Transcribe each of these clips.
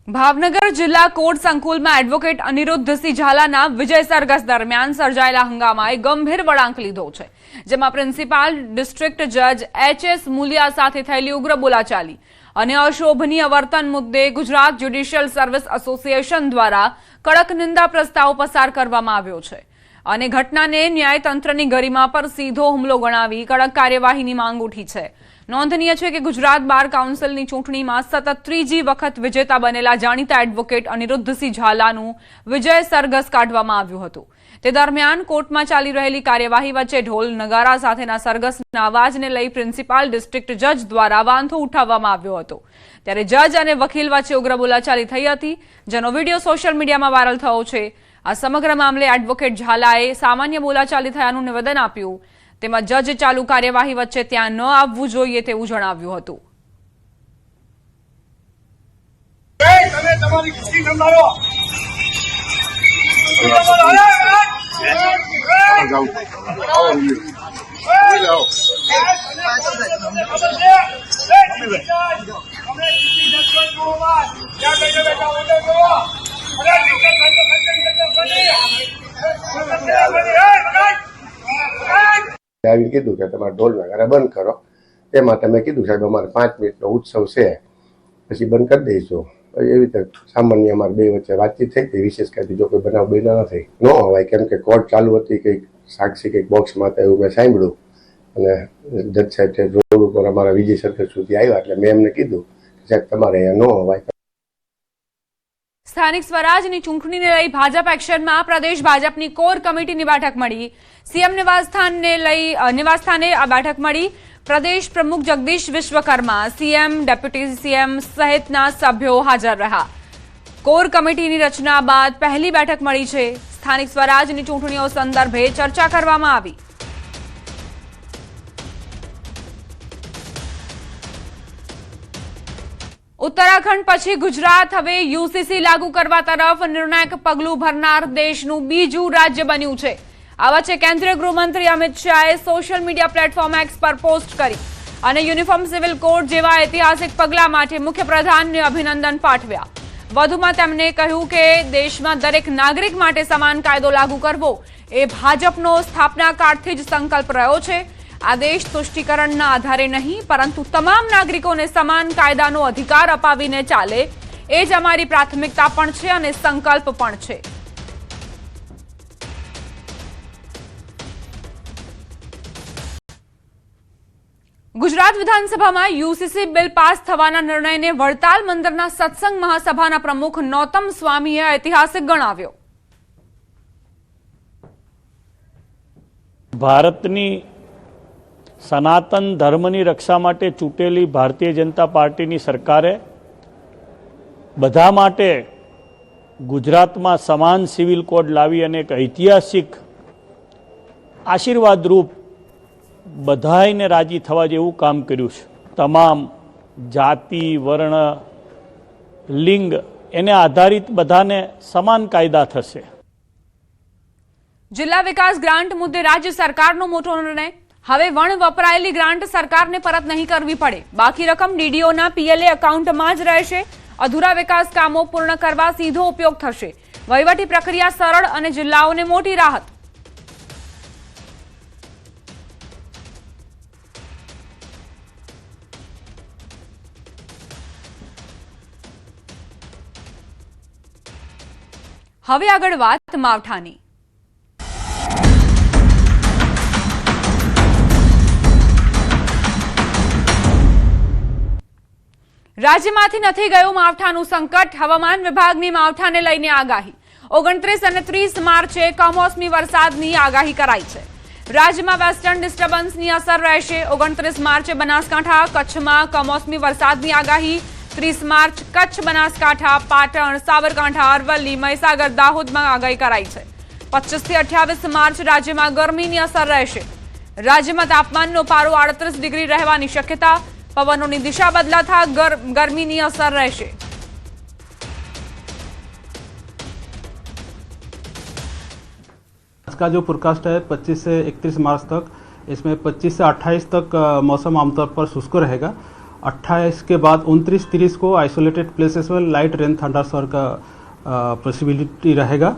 ભાવનગર જિલ્લા કોર્ટ સંકુલમાં એડવોકેટ અનિરુદ્ધસિંહ ઝાલાના વિજય સરઘસ દરમિયાન સર્જાયેલા હંગામાએ ગંભીર વળાંક લીધો છે, જેમાં પ્રિન્સિપાલ ડિસ્ટ્રિક્ટ જજ એચ.એસ. મુલિયા સાથે થયેલી ઉગ્ર બોલાચાલી અને અશોભનીય વર્તન મુદ્દે ગુજરાત જ્યુડિશિયલ સર્વિસ એસોસિએશન દ્વારા કડક નિંદા પ્રસ્તાવ પસાર કરવામાં આવ્યો છે અને ઘટનાને ન્યાયતંત્રની ગરિમા પર સીધો હુમલો ગણાવી કડક કાર્યવાહીની માંગ ઉઠી છે। નોંધનીય છે કે ગુજરાત બાર કાઉન્સિલની ચૂંટણીમાં સતત ત્રીજી વખત વિજેતા બનેલા જાણીતા એડવોકેટ અનિરુદ્ધસિંહ ઝાલાનું વિજય સરઘસ કાઢવામાં આવ્યું હતું। તે દરમિયાન કોર્ટમાં ચાલી રહેલી કાર્યવાહી વચ્ચે ઢોલ નગારા સાથેના સરઘસના અવાજને લઈ પ્રિન્સિપાલ ડિસ્ટ્રિક્ટ જજ દ્વારા વાંધો ઉઠાવવામાં આવ્યો હતો, ત્યારે જજ અને વકીલ વચ્ચે ઉગ્ર બોલાચાલી થઈ હતી, જેનો વિડીયો સોશિયલ મીડિયામાં વાયરલ થયો છે। આ સમગ્ર મામલે એડવોકેટ ઝાલાએ સામાન્ય બોલાચાલી થયાનું નિવેદન આપ્યું, તેમાં જજ ચાલુ કાર્યવાહી વચ્ચે ત્યાં ન આવવું જોઈએ તેવું જણાવ્યું હતું। આવી કીધું કે તમારે ઢોલ નગારા બંધ કરો, તેમાં તમે કીધું સાહેબ અમારે 5 મિનિટનો ઉત્સવ છે, પછી બંધ કરી દઈશું। એવી રીતે સામાન્ય અમારે બે વચ્ચે વાતચીત થઈ હતી, વિશેષ કાંઈ જો કોઈ બનાવ બન્યો નથી। ન હોવાય કેમ કે કોર્ટ ચાલુ હતી, કંઈક સાક્ષી કંઈક બોક્સમાં હતા એવું મેં સાંભળ્યું અને જજ સાહેબ રોડ ઉપર અમારા વિજય સરઘસ સુધી આવ્યા એટલે મેં એમને કીધું કે સાહેબ તમારે અહીંયા ન હોવાય। સ્થાનિક સ્વરાજની ચૂંટણીને લઈ ભાજપ એક્શનમાં પ્રદેશ ભાજપની કોર કમિટીની બેઠક મળી। સીએમ નિવાસસ્થાને આ બેઠક મળી। પ્રદેશ પ્રમુખ Jagdish Vishwakarma, CM, deputy CM સહિતના સભ્યો હાજર રહ્યા। કોર કમિટીની રચના બાદ પહેલી બેઠક મળી છે। સ્થાનિક સ્વરાજની ચૂંટણીઓ સંદર્ભે ચર્ચા કરવામાં આવી। ઉત્તરાખંડ પછી ગુજરાત હવે યુસીસી લાગુ કરવા તરફ નિર્ણાયક પગલું ભરનાર દેશનું બીજું રાજ્ય બન્યું છે। આ વચ્ચે કેન્દ્રીય ગૃહમંત્રી અમિત શાહે સોશિયલ મીડિયા પ્લેટફોર્મ એક્સ પર પોસ્ટ કરી અને યુનિફોર્મ સિવિલ કોડ જેવા ઐતિહાસિક પગલા માટે મુખ્યપ્રધાનને અભિનંદન પાઠવ્યા। વધુમાં તેમણે કહ્યું કે દેશમાં દરેક નાગરિક માટે સમાન કાયદો લાગુ કરવો એ ભાજપનો સ્થાપના કાળથી જ સંકલ્પ રહ્યો છે। આ દેશ તુષ્ટિકરણના આધારે નહીં પરંતુ તમામ નાગરિકોને સમાન કાયદાનો અધિકાર અપાવીને ચાલે એ જ અમારી પ્રાથમિકતા પણ છે અને સંકલ્પ પણ છે। ગુજરાત વિધાનસભામાં યુસીસી બિલ પાસ થવાના નિર્ણયને વડતાલ મંદિરના સત્સંગ મહાસભાના પ્રમુખ નૌતમ સ્વામીએ ઐતિહાસિક ગણાવ્યો। ભારતની સનાતન ધર્મની રક્ષા માટે ચૂંટેલી ભારતીય જનતા પાર્ટીની સરકારે બધા માટે ગુજરાતમાં સમાન સિવિલ કોડ લાવી અને એક ઐતિહાસિક આશીર્વાદરૂપ બધાયને રાજી થવા જેવું કામ કર્યું છે। તમામ જાતિ, વર્ણ, લિંગ એને આધારિત બધાને સમાન કાયદા થશે। જિલ્લા વિકાસ ગ્રાન્ટ મુદ્દે રાજ્ય સરકારનો મોટો નિર્ણય। હવે વણ વપરાયેલી ગ્રાન્ટ સરકારને પરત નહીં કરવી પડે। બાકી રકમ ડીડીઓના પીએલએ એકાઉન્ટમાં જ રહેશે। અધૂરા વિકાસ કામો પૂર્ણ કરવા સીધો ઉપયોગ થશે। વહીવટી પ્રક્રિયા સરળ અને જિલ્લાઓને મોટી રાહત। હવે આગળ વાત માવઠાની। રાજ્યમાંથી નથી ગયું માવઠાનું સંકટ। હવામાન વિભાગની માવઠાને લઈને આગાહી। 29 અને 30 માર્ચે કમોસમી વરસાદની આગાહી કરાઈ છે। રાજ્યમાં વેસ્ટર્ન ડિસ્ટર્બન્સની અસર રહેશે। 29 માર્ચે બનાસકાંઠા, કચ્છમાં કમોસમી વરસાદની આગાહી। 30 માર્ચ કચ્છ, બનાસકાંઠા, પાટણ, સાબરકાંઠા, અરવલ્લી, મહીસાગર, દાહોદમાં આગાહી કરાઈ છે। 25 થી 28 માર્ચ રાજ્યમાં ગરમીની અસર રહેશે। રાજ્યમાં તાપમાનનો પારો 38 ડિગ્રી રહેવાની શક્યતા। પવનોની દિશા બદલાતા ગરમીની અસર રહેશે। आज का जो फोरकास्ट है 25 से 31 मार्च तक, इसमें 25 से 28 तक मौसम आमतौर पर शुष्क रहेगा 28 के बाद 29-30 को आइसोलेटेड प्लेसेस में लाइट रेन थंडरस्टॉर्म का पॉसिबिलिटी रहेगा।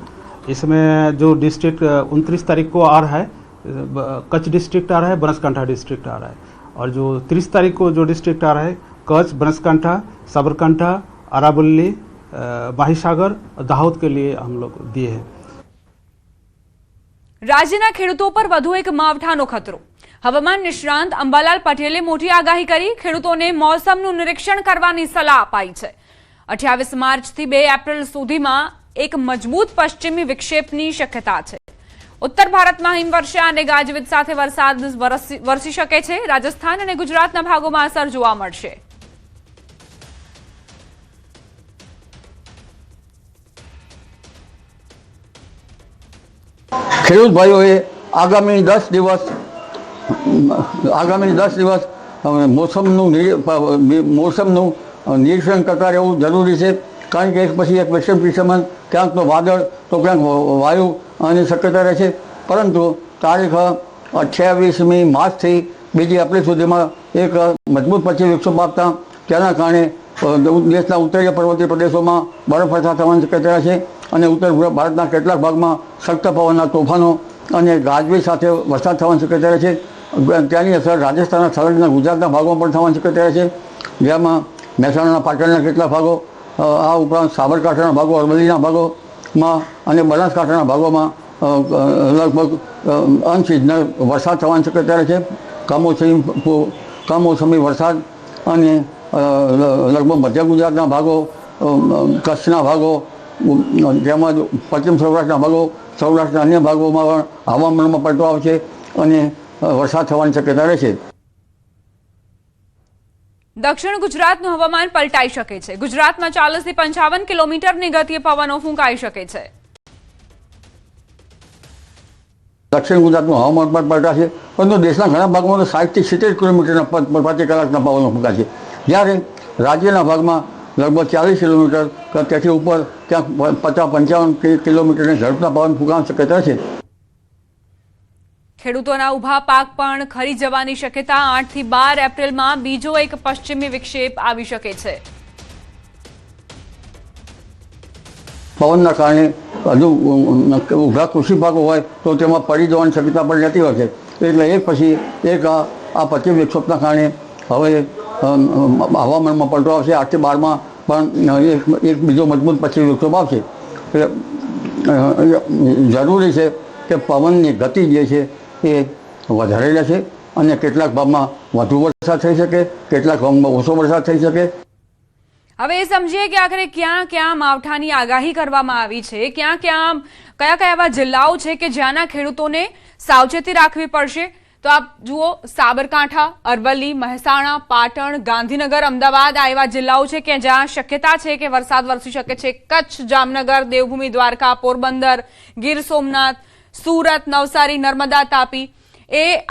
इसमें जो डिस्ट्रिक्ट 29 तारीख को आ रहा है, कच्छ डिस्ट्रिक्ट आ रहा है, बनासकांठा डिस्ट्रिक्ट आ रहा है, और जो 30 तारीख को जो डिस्ट्रिक्ट आ रहा है कच्छ, बनासकांठा, साबरकांठा, अरावली, माहीसागर, दाहोद के लिए हम लोग दिए हैं। રાજ્યના ખેડૂતો પર વધુ એક માવઠાનો ખતરો। હવામાન નિષ્ણાંત અંબાલાલ પટેલે મોટી આગાહી કરી ખેડૂતોને મોસમનું નિરીક્ષણ કરવાની સલાહ અપાઈ છે। 28 માર્ચથી 2 એપ્રિલ સુધીમાં એક મજબૂત પશ્ચિમી વિક્ષેપની શક્યતા છે। ઉત્તર ભારતમાં હિમવર્ષા અને ગાજવીજ સાથે વરસાદ વરસી શકે છે। રાજસ્થાન અને ગુજરાતના ભાગોમાં અસર જોવા મળશે। ખેડૂત ભાઈઓએ આગામી 10 દિવસ મોસમનું નિરીક્ષણ કરતા રહેવું જરૂરી છે, કારણ કે એક પછી એક વિષમ સમાન ક્યાંક તો વાદળ તો ક્યાંક વાયુ આની શક્યતા રહે છે। પરંતુ તારીખ 28મી માર્ચથી 2 એપ્રિલ સુધીમાં એક મજબૂત પશ્ચિમ વિક્ષેપ આપતા તેના કારણે દેશના ઉત્તરીય પર્વતીય પ્રદેશોમાં બરફવર્ષા થવાની શક્યતા છે અને ઉત્તર ભારતના કેટલાક ભાગમાં સખ્ત પવનના તોફાનો અને ગાજવીજ સાથે વરસાદ થવાની શક્યતા છે। ત્યાંની અસર રાજસ્થાનના સંલગ્ન ગુજરાતના ભાગોમાં પણ થવાની શક્યતા છે, જેમાં મહેસાણા, પાટણના કેટલાક ભાગો, આ ઉપરાંત સાબરકાંઠાના ભાગો, અરવલ્લીના ભાગોમાં અને બનાસકાંઠાના ભાગોમાં લગભગ અનસિઝનલ વરસાદ થવાની શક્યતા છે। કમોસમી વરસાદ અને લગભગ મધ્ય ગુજરાતના ભાગો, કચ્છના ભાગો, તેમજ પશ્ચિમ સૌરાષ્ટ્રના ભાગો, સૌરાષ્ટ્રના અન્ય ભાગોમાં પણ હવામાનમાં પલટો આવશે અને વરસાદ થવાની શક્યતા રહેશે। દક્ષિણ ગુજરાતનું હવામાન પલટાઈ શકે છે। ગુજરાતમાં 40 થી 55 કિલોમીટરની ગતિએ પવનો ફૂંકાઈ શકે છે। દક્ષિણ ગુજરાતનું હવામાન પણ પલટાશે, પરંતુ દેશના ઘણા ભાગમાં તો 60 થી 70 કિલોમીટરના પ્રતિ કલાકના પવનો ફૂંકાશે, જ્યારે રાજ્યના ભાગમાં લગભગ 40 કિલોમીટર કે તેથી ઉપર ક્યાંક 50-55 કિલોમીટરની ઝડપના પવન ફૂંકાવાની શક્યતા છે। ખેડૂતોના ઊભા પાક પણ ખરી જવાની શક્યતા। 8 થી 12 એપ્રિલમાં બીજો એક પશ્ચિમી વિક્ષેપ આવી શકે છે। પવનના કારણે હજુ ઊભા કૃષિ પાકો હોય તો તેમાં પડી જવાની શક્યતા પણ રહેતી હોય છે, એટલે એક પછી એક આ પશ્ચિમ વિક્ષેપના કારણે હવે હવામાનમાં પલટો આવશે। 8 થી 12માં પણ એક બીજો મજબૂત પશ્ચિમ વિક્ષેપ આવશે। જરૂરી છે કે પવનની ગતિ જે છે એ વધારે રહેશે અને કેટલાક ભાગમાં વધુ વરસાદ થઈ શકે, કેટલાક ભાગમાં ઓછો વરસાદ થઈ શકે। હવે એ સમજીએ કે આખરે ક્યાં ક્યાં માવઠાની આગાહી કરવામાં આવી છે, કયા એવા જિલ્લાઓ છે કે જ્યાંના ખેડૂતોને સાવચેતી રાખવી પડશે। તો આપ જુઓ, સાબરકાંઠા, અરવલ્લી, મહેસાણા, પાટણ, ગાંધીનગર, અમદાવાદ આ એવા જિલ્લાઓ છે કે જ્યાં શક્યતા છે કે વરસાદ વરસી શકે છે। કચ્છ, જામનગર, દેવભૂમિ, દ્વારકા, પોરબંદર, ગીર સોમનાથ, સુરત, નવસારી, નર્મદા, તાપી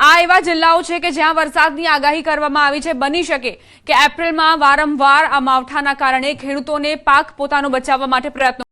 આ એવા જિલ્લાઓ છે કે જ્યાં વરસાદની આગાહી કરવામાં આવી છે। બની શકે કે એપ્રિલમાં વારંવાર આ માવઠાના કારણે ખેડૂતોને પાક પોતાનો બચાવવા માટે પ્રયત્નો